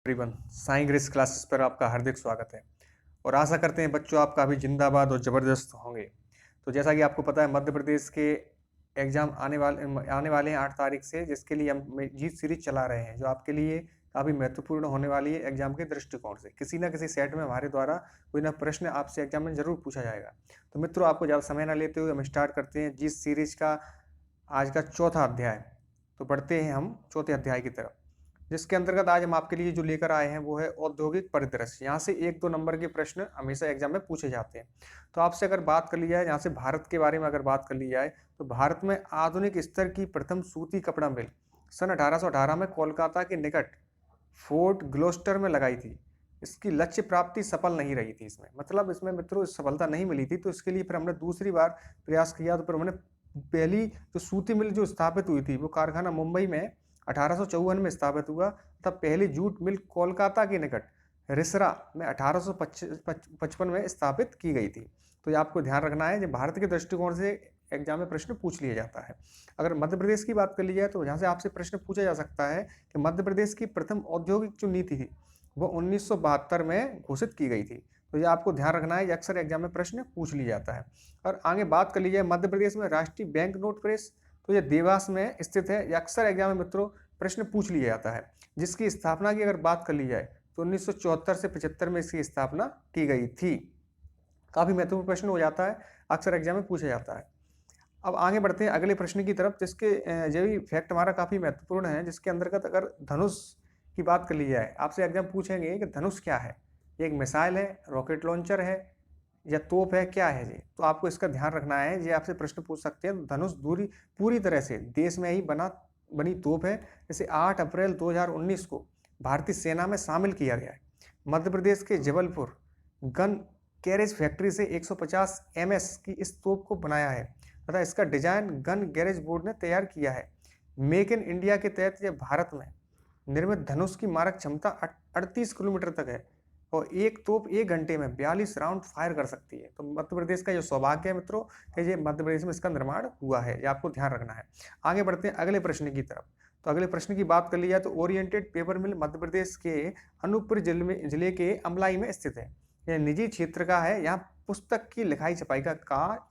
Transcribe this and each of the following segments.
Everyone, Sai grace classes पर आपका हार्दिक स्वागत है और आशा करते हैं बच्चों आप काफ़ी जिंदाबाद और ज़बरदस्त होंगे। तो जैसा कि आपको पता है मध्य प्रदेश के एग्ज़ाम आने वाले हैं 8 तारीख से, जिसके लिए हम जीत सीरीज चला रहे हैं जो आपके लिए काफ़ी महत्वपूर्ण होने वाली है एग्ज़ाम के दृष्टिकोण से। किसी न किसी सेट में हमारे द्वारा कोई ना प्रश्न आपसे एग्ज़ाम में ज़रूर पूछा जाएगा। तो मित्रों, आपको ज़्यादा समय ना लेते हुए हम स्टार्ट करते हैं जीत सीरीज का आज का चौथा अध्याय। तो बढ़ते हैं हम चौथे अध्याय की तरफ, जिसके अंतर्गत आज हम आपके लिए जो लेकर आए हैं वो है औद्योगिक परिदृश्य। यहाँ से 1-2 नंबर के प्रश्न हमेशा एग्जाम में पूछे जाते हैं। तो आपसे अगर बात कर ली जाए, यहाँ से भारत के बारे में अगर बात कर ली जाए, तो भारत में आधुनिक स्तर की प्रथम सूती कपड़ा मिल सन 1818 में कोलकाता के निकट फोर्ट ग्लोस्टर में लगाई थी। इसकी लक्ष्य प्राप्ति सफल नहीं रही थी। इसमें मतलब इसमें मित्रों सफलता नहीं मिली थी, तो इसके लिए फिर हमने दूसरी बार प्रयास किया। तो फिर हमने पहली जो सूती मिल जो स्थापित हुई थी वो कारखाना मुंबई में 1854 में स्थापित हुआ, तब पहली जूट मिल कोलकाता के निकट रिसरा में 1855 में स्थापित की गई थी। तो ये आपको ध्यान रखना है, जो भारत के दृष्टिकोण से एग्जाम में प्रश्न पूछ लिया जाता है। अगर मध्य प्रदेश की बात कर ली जाए तो यहाँ से आपसे प्रश्न पूछा जा सकता है कि मध्य प्रदेश की प्रथम औद्योगिक जो नीति थी वो 1972 में घोषित की गई थी। तो ये आपको ध्यान रखना है, ये अक्सर एग्जाम में प्रश्न पूछ लिया जाता है। और आगे बात कर ली जाए मध्य प्रदेश में राष्ट्रीय बैंक नोट प्रेस, तो ये देवास में स्थित है। ये अक्सर एग्जाम में मित्रों प्रश्न पूछ लिया जाता है। जिसकी स्थापना की अगर बात कर ली जाए तो 1974 से 75 में इसकी स्थापना की गई थी। काफी महत्वपूर्ण प्रश्न हो जाता है, अक्सर एग्जाम में पूछा जाता है। अब आगे बढ़ते हैं अगले प्रश्न की तरफ, जिसके ये भी फैक्ट हमारा काफी महत्वपूर्ण है, जिसके अंतर्गत अगर धनुष की बात कर ली जाए, आपसे एग्जाम पूछेंगे कि धनुष क्या है। ये एक मिसाइल है, रॉकेट लॉन्चर है या तोप है, क्या है ये? तो आपको इसका ध्यान रखना है, ये आपसे प्रश्न पूछ सकते हैं। धनुष पूरी तरह से देश में ही बनी तोप है। इसे 8 अप्रैल 2019 को भारतीय सेना में शामिल किया गया है। मध्य प्रदेश के जबलपुर गन कैरेज फैक्ट्री से 150 एमएस की इस तोप को बनाया है तथा इसका डिजाइन गन गैरेज बोर्ड ने तैयार किया है। मेक इन इंडिया के तहत यह भारत में निर्मित धनुष की मारक क्षमता 38 किलोमीटर तक है और एक तोप 1 घंटे में 42 राउंड फायर कर सकती है। तो मध्य प्रदेश का जो सौभाग्य है मित्रों कि ये मध्य प्रदेश में इसका निर्माण हुआ है, ये आपको ध्यान रखना है। आगे बढ़ते हैं अगले प्रश्न की तरफ। तो अगले प्रश्न की बात कर ली जाए तो ओरिएंटेड पेपर मिल मध्य प्रदेश के अनूपपुर जिले के अमलाई में स्थित है। यह निजी क्षेत्र का है। यहाँ पुस्तक की लिखाई छपाई का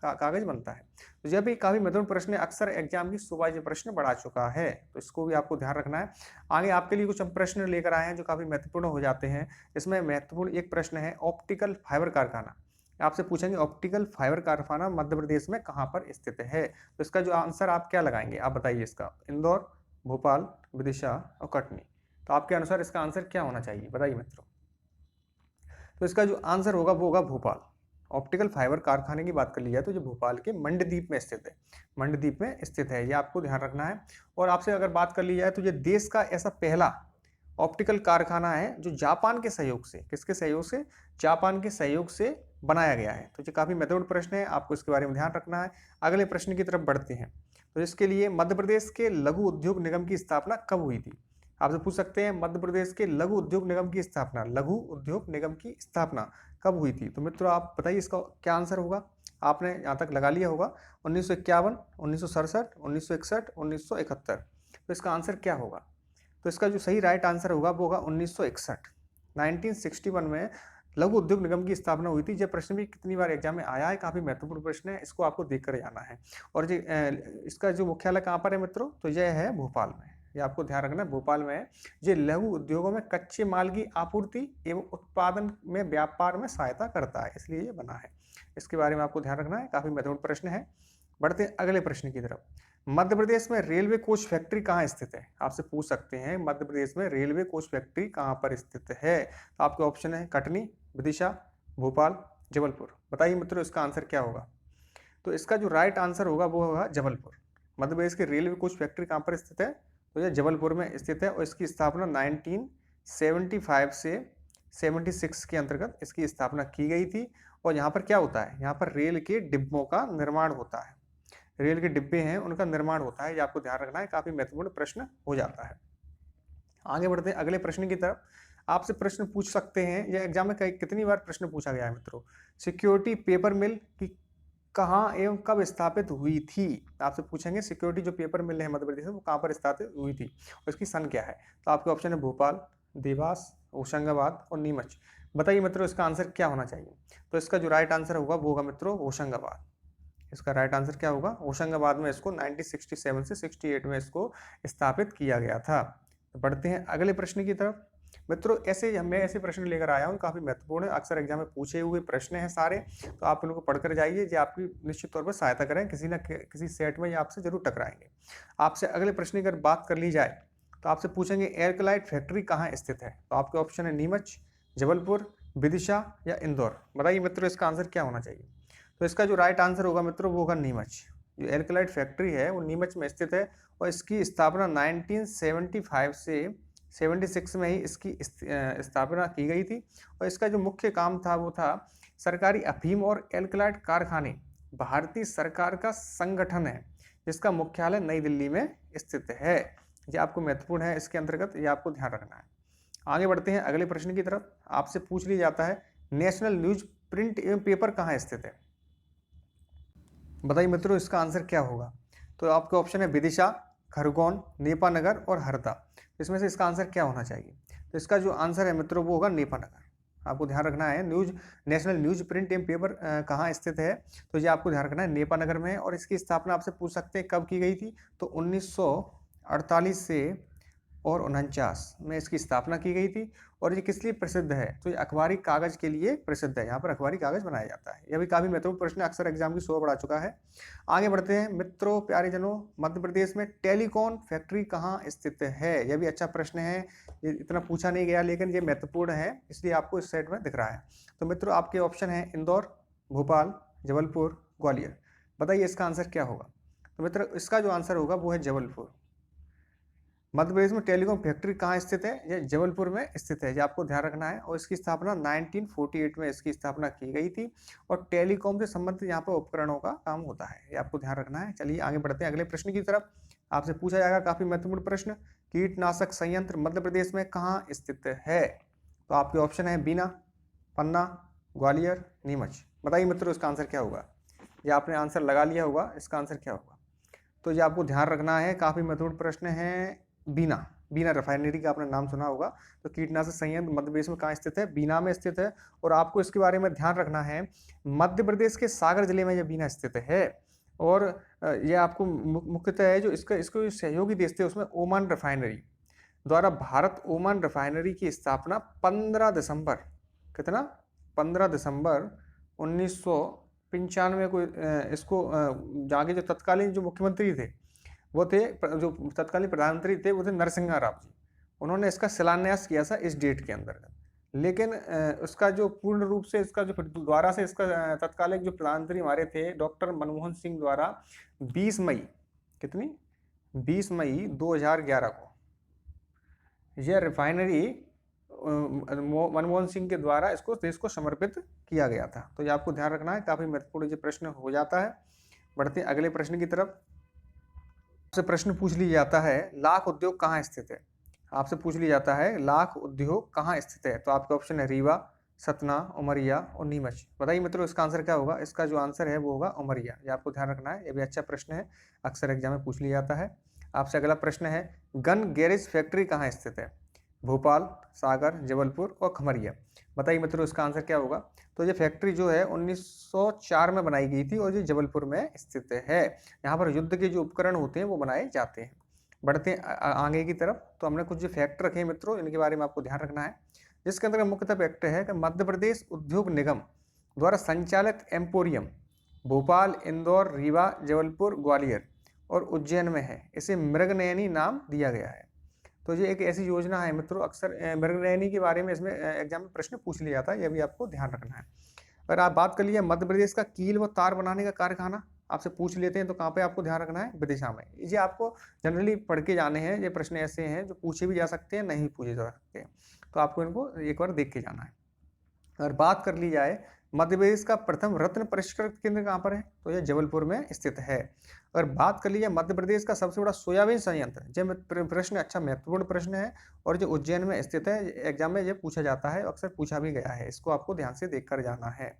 कागज बनता है। तो यह भी काफी महत्वपूर्ण प्रश्न है, अक्सर एग्जाम की सुबह ये प्रश्न बढ़ा चुका है, तो इसको भी आपको ध्यान रखना है। आगे आपके लिए कुछ हम प्रश्न लेकर आए हैं जो काफी महत्वपूर्ण हो जाते हैं। इसमें महत्वपूर्ण एक प्रश्न है ऑप्टिकल फाइबर कारखाना। आपसे पूछेंगे ऑप्टिकल फाइबर कारखाना मध्य प्रदेश में कहाँ पर स्थित है। तो इसका जो आंसर आप क्या लगाएंगे, आप बताइए। इसका इंदौर, भोपाल, विदिशा और कटनी। तो आपके अनुसार इसका आंसर क्या होना चाहिए, बताइए मित्रों। तो इसका जो आंसर होगा वो होगा भोपाल। ऑप्टिकल फाइबर कारखाने की बात कर ली जाए तो जो भोपाल के मंडदीप में स्थित है, मंडदीप में स्थित है, ये आपको ध्यान रखना है। और आपसे अगर बात कर ली जाए तो ये देश का ऐसा पहला ऑप्टिकल कारखाना है जो जापान के सहयोग से, किसके सहयोग से, जापान के सहयोग से बनाया गया है। तो ये काफी महत्वपूर्ण प्रश्न है, आपको इसके बारे में ध्यान रखना है। अगले प्रश्न की तरफ बढ़ते हैं। तो इसके लिए मध्य प्रदेश के लघु उद्योग निगम की स्थापना कब हुई थी। आपसे पूछ सकते हैं मध्य प्रदेश के लघु उद्योग निगम की स्थापना, लघु उद्योग निगम की स्थापना कब हुई थी। तो मित्रों आप बताइए इसका क्या आंसर होगा। आपने यहाँ तक लगा लिया होगा 1951, 1967, 1961, 1971। तो इसका आंसर क्या होगा। तो इसका जो सही राइट आंसर होगा वो होगा 1961। 1961 में लघु उद्योग निगम की स्थापना हुई थी। यह प्रश्न भी कितनी बार एग्जाम में आया है, काफी महत्वपूर्ण प्रश्न है, इसको आपको देख कर जाना है। और इसका जो मुख्यालय कहाँ पर है मित्रों, तो यह है भोपाल में। ये आपको ध्यान रखना है, भोपाल में है। ये लघु उद्योगों में कच्चे माल की आपूर्ति एवं उत्पादन में व्यापार में सहायता करता है, इसलिए ये बना है। इसके बारे में आपको ध्यान रखना है, काफी महत्वपूर्ण प्रश्न है। बढ़ते हैं अगले प्रश्न की तरफ। मध्य प्रदेश में रेलवे कोच फैक्ट्री कहाँ स्थित है। आपसे पूछ सकते हैं मध्य प्रदेश में रेलवे कोच फैक्ट्री कहाँ पर स्थित है। तो आपके ऑप्शन है कटनी, विदिशा, भोपाल, जबलपुर। बताइए मित्रों इसका आंसर क्या होगा। तो इसका जो राइट आंसर होगा वो होगा जबलपुर। मध्य प्रदेश की रेलवे कोच फैक्ट्री कहाँ पर स्थित है, तो यह जबलपुर में स्थित है। और इसकी स्थापना 1975 से 76 के अंतर्गत इसकी स्थापना की गई थी। और यहाँ पर क्या होता है, यहाँ पर रेल के डिब्बों का निर्माण होता है, रेल के डिब्बे हैं उनका निर्माण होता है, ये आपको ध्यान रखना है, काफी महत्वपूर्ण प्रश्न हो जाता है। आगे बढ़ते हैं अगले प्रश्न की तरफ। आपसे प्रश्न पूछ सकते हैं, यह एग्जाम में कितनी बार प्रश्न पूछा गया है मित्रों, सिक्योरिटी पेपर मिल की कहाँ एवं कब स्थापित हुई थी। आपसे पूछेंगे सिक्योरिटी जो पेपर मिल है मध्य प्रदेश में वो कहाँ पर स्थापित हुई थी और इसकी सन क्या है। तो आपके ऑप्शन है भोपाल, देवास, होशंगाबाद और नीमच। बताइए मित्रों इसका आंसर क्या होना चाहिए? तो इसका जो राइट आंसर होगा वो होगा मित्रों होशंगाबाद। इसका राइट आंसर क्या होगा? होशंगाबाद में इसको 1967 से 68 में इसको स्थापित किया गया था। तो बढ़ते हैं अगले प्रश्न की तरफ। मित्रों मैं ऐसे प्रश्न लेकर आया हूँ, काफी महत्वपूर्ण है, अक्सर एग्जाम में पूछे हुए प्रश्न हैं सारे, तो आप इनको पढ़कर जाइए, जो आपकी निश्चित तौर पर सहायता करें, किसी न किसी सेट में ये आपसे जरूर टकराएंगे। आपसे अगले प्रश्न की अगर बात कर ली जाए तो आपसे पूछेंगे एयरक्लाइड फैक्ट्री कहाँ स्थित है? तो आपके ऑप्शन है नीमच, जबलपुर, विदिशा या इंदौर। बताइए मित्रों इसका आंसर क्या होना चाहिए? तो इसका जो राइट आंसर होगा मित्रों वो होगा नीमच। जो एयरक्लाइड फैक्ट्री है वो नीमच में स्थित है और इसकी स्थापना 1975 से 76 में ही इसकी स्थापना की गई थी। और इसका जो मुख्य काम था वो था सरकारी अफीम और एल्कलाइड कारखाने भारतीय सरकार का संगठन है, जिसका मुख्यालय नई दिल्ली में स्थित है। ये आपको महत्वपूर्ण है, इसके अंतर्गत ये आपको ध्यान रखना है। आगे बढ़ते हैं अगले प्रश्न की तरफ। आपसे पूछ लिया जाता है नेशनल न्यूज प्रिंट एवं पेपर कहाँ स्थित है? बताइए मित्रों इसका आंसर क्या होगा? तो आपके ऑप्शन है विदिशा, खरगोन, नेपानगर और हरदा। इसमें से इसका आंसर क्या होना चाहिए? तो इसका जो आंसर है मित्रों वो होगा नेपानगर। आपको ध्यान रखना है नेशनल न्यूज प्रिंट एवं पेपर कहाँ स्थित है? तो ये आपको ध्यान रखना है नेपानगर में है। और इसकी स्थापना आपसे पूछ सकते हैं कब की गई थी? तो 1948 से और 49 में इसकी स्थापना की गई थी। और ये किस लिए प्रसिद्ध है? तो ये अखबारी कागज के लिए प्रसिद्ध है। यहाँ पर अखबारी कागज बनाया जाता है। यह भी काफी महत्वपूर्ण प्रश्न अक्सर एग्जाम की शोर बढ़ा चुका है। आगे बढ़ते हैं मित्रों, प्यारे जनों, मध्य प्रदेश में टेलीकॉम फैक्ट्री कहाँ स्थित है? यह भी अच्छा प्रश्न है, ये इतना पूछा नहीं गया लेकिन ये महत्वपूर्ण है, इसलिए आपको इस सेट में दिख रहा है। तो मित्रों आपके ऑप्शन है इंदौर, भोपाल, जबलपुर, ग्वालियर। बताइए इसका आंसर क्या होगा? तो मित्रों इसका जो आंसर होगा वो है जबलपुर। मध्य प्रदेश में टेलीकॉम फैक्ट्री कहाँ स्थित है? ये जबलपुर में स्थित है, ये आपको ध्यान रखना है। और इसकी स्थापना 1948 में इसकी स्थापना की गई थी। और टेलीकॉम से संबंधित यहाँ पर उपकरणों का काम होता है, ये आपको ध्यान रखना है। चलिए आगे बढ़ते हैं अगले प्रश्न की तरफ। आपसे पूछा जाएगा काफी महत्वपूर्ण प्रश्न, कीटनाशक संयंत्र मध्य प्रदेश में कहाँ स्थित है? तो आपके ऑप्शन है बीना, पन्ना, ग्वालियर, नीमच। बताइए मित्रों इसका आंसर क्या होगा? ये आपने आंसर लगा लिया होगा, इसका आंसर क्या होगा? तो ये आपको ध्यान रखना है, काफी महत्वपूर्ण प्रश्न है। बीना रिफाइनरी का आपने नाम सुना होगा। तो कीटनाशक संयंत्र मध्य प्रदेश में कहाँ स्थित है? बीना में स्थित है। और आपको इसके बारे में ध्यान रखना है, मध्य प्रदेश के सागर जिले में यह बीना स्थित है। और यह आपको मुख्यतः है जो इसको सहयोगी देश थे उसमें ओमान रिफाइनरी द्वारा भारत ओमान रिफाइनरी की स्थापना 15 दिसंबर, कितना? 15 दिसंबर 1995 को इसको जाके जो तत्कालीन जो मुख्यमंत्री थे वो थे, जो तत्कालीन प्रधानमंत्री थे वो थे नरसिंहा राव जी। उन्होंने इसका शिलान्यास किया था इस डेट के अंतर्गत। लेकिन उसका जो पूर्ण रूप से इसका जो द्वारा से इसका तत्कालीन जो प्रधानमंत्री हमारे थे डॉक्टर मनमोहन सिंह द्वारा 20 मई 2011 को यह रिफाइनरी मनमोहन सिंह के द्वारा इसको देश को समर्पित किया गया था। तो ये आपको ध्यान रखना है, काफी महत्वपूर्ण ये प्रश्न हो जाता है। बढ़ते हैं अगले प्रश्न की तरफ। आपसे प्रश्न पूछ लिया जाता है लाख उद्योग कहाँ स्थित है? आपसे पूछ लिया जाता है लाख उद्योग कहाँ स्थित है? तो आपका ऑप्शन है रीवा, सतना, उमरिया और नीमच। बताइए मित्रों इसका आंसर क्या होगा? इसका जो आंसर है वो होगा उमरिया। ये आपको ध्यान रखना है, ये भी अच्छा प्रश्न है, अक्सर एग्जाम में पूछ लिया जाता है। आपसे अगला प्रश्न है गन गैरेज फैक्ट्री कहाँ स्थित है? भोपाल, सागर, जबलपुर और खमरिया। बताइए मित्रों इसका आंसर क्या होगा? तो ये फैक्ट्री जो है 1904 में बनाई गई थी और ये जबलपुर में स्थित है। यहाँ पर युद्ध के जो उपकरण होते हैं वो बनाए जाते हैं। बढ़ते हैं आगे की तरफ। तो हमने कुछ जो फैक्ट रखे हैं मित्रों, इनके बारे में आपको ध्यान रखना है। जिसके अंतर्गत मुख्यतः फैक्ट है कि मध्य प्रदेश उद्योग निगम द्वारा संचालित एम्पोरियम भोपाल, इंदौर, रीवा, जबलपुर, ग्वालियर और उज्जैन में है। इसे मृगनयनी नाम दिया गया है। तो ये एक ऐसी योजना है मित्रों, अक्सर मृगनयनी के बारे में इसमें एग्जाम में प्रश्न पूछ लिया जाता है, यह भी आपको ध्यान रखना है। अगर आप बात कर लिए मध्य प्रदेश का कील व तार बनाने का कारखाना आपसे पूछ लेते हैं तो कहाँ पे आपको ध्यान रखना है? विदिशा में। ये आपको जनरली पढ़ के जाने हैं, ये प्रश्न ऐसे हैं जो पूछे भी जा सकते हैं, नहीं पूछे जा सकते हैं, तो आपको इनको एक बार देख के जाना है। अगर बात कर ली जाए मध्य प्रदेश का प्रथम रत्न परिष्कृत केंद्र कहाँ पर है? तो यह जबलपुर में स्थित है। अगर बात कर ली जाए मध्य प्रदेश का सबसे बड़ा सोयाबीन संयंत्र, यह प्रश्न अच्छा महत्वपूर्ण प्रश्न है और जो उज्जैन में स्थित है, एग्जाम में यह पूछा जाता है, अक्सर पूछा भी गया है, इसको आपको ध्यान से देख कर जाना है।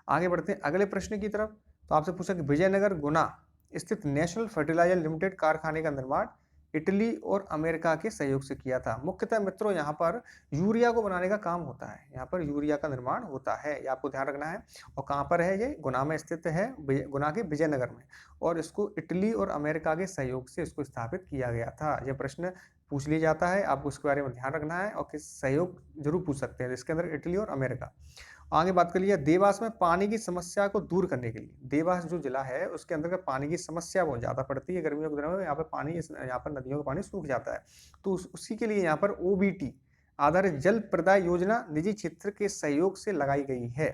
आगे बढ़ते हैं अगले प्रश्न की तरफ। तो आपसे पूछा कि विजयनगर गुना स्थित नेशनल फर्टिलाइजर लिमिटेड कारखाने का निर्माण इटली और अमेरिका के सहयोग से किया था। मुख्यतः मित्रों यहाँ पर यूरिया को बनाने का काम होता है, यहाँ पर यूरिया का निर्माण होता है, ये आपको ध्यान रखना है। और कहाँ पर है ये? गुना में स्थित है, गुना के विजयनगर में, और इसको इटली और अमेरिका के सहयोग से इसको स्थापित किया गया था। यह प्रश्न पूछ लिया जाता है, आपको इसके बारे में ध्यान रखना है और किस सहयोग जरूर पूछ सकते हैं, इसके अंदर इटली और अमेरिका। आगे बात कर लीजिए देवास में पानी की समस्या को दूर करने के लिए। देवास जो जिला है उसके अंदर पानी की समस्या बहुत ज़्यादा पड़ती है गर्मियों के दिनों में, यहाँ पे पानी यहाँ पर नदियों का पानी सूख जाता है, तो उसी के लिए यहाँ पर ओबीटी आधारित जल प्रदाय योजना निजी क्षेत्र के सहयोग से लगाई गई है।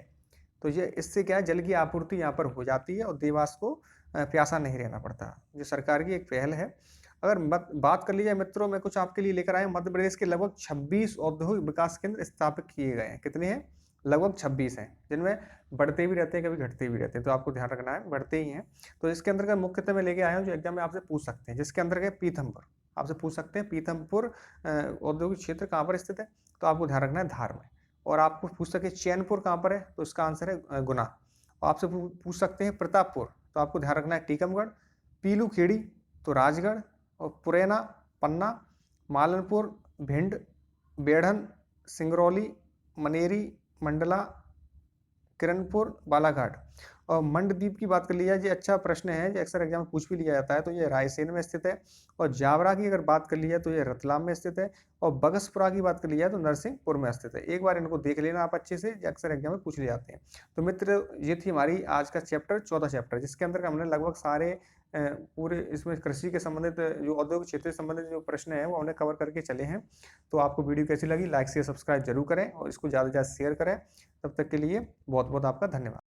तो ये इससे क्या है, जल की आपूर्ति यहाँ पर हो जाती है और देवास को प्यासा नहीं रहना पड़ता। ये सरकार की एक पहल है। अगर बात कर ली जाए मित्रों, मैं कुछ आपके लिए लेकर आया हूँ। मध्य प्रदेश के लगभग 26 औद्योगिक विकास केंद्र स्थापित किए गए हैं। कितने हैं? लगभग 26 हैं, जिनमें बढ़ते भी रहते हैं, कभी घटते भी रहते हैं, तो आपको ध्यान रखना है, बढ़ते ही हैं। तो इसके अंदर का मुख्यतः मैं लेके आया हूँ जो एग्जाम में आपसे पूछ सकते हैं, जिसके अंदर है पीथमपुर। आपसे पूछ सकते हैं पीथमपुर औद्योगिक क्षेत्र कहाँ पर स्थित है, तो आपको ध्यान रखना है धार में। और आपको पूछ सके चैनपुर कहाँ पर है, तो इसका आंसर है गुना। और आपसे पूछ सकते हैं प्रतापपुर, तो आपको ध्यान रखना है टीकमगढ़। पीलूखेड़ी तो राजगढ़, और पुरैना पन्ना, मालनपुर भिंड, बेढ़न सिंगरौली, मनेरी मंडला, किरणपुर बालाघाट। और मंडदीप की बात कर ली जाए, ये अच्छा प्रश्न है, जो अक्सर एग्जाम में पूछ भी लिया जाता है, तो ये रायसेन में स्थित है। और जावरा की अगर बात कर ली जाए तो ये रतलाम में स्थित है। और बगसपुरा की बात कर ली जाए तो नरसिंहपुर में स्थित है। एक बार इनको देख लेना आप अच्छे से, ये अक्सर एग्जाम में पूछ लिए जाते हैं। तो मित्र ये थी हमारी आज का चैप्टर 14 चैप्टर, जिसके अंदर हमने लगभग सारे पूरे इसमें कृषि के संबंधित जो औद्योगिक क्षेत्र से संबंधित जो प्रश्न है वो हमने कवर करके चले हैं। तो आपको वीडियो कैसी लगी, लाइक शेयर सब्सक्राइब जरूर करें और इसको ज़्यादा से ज़्यादा शेयर करें। तब तक के लिए बहुत बहुत आपका धन्यवाद।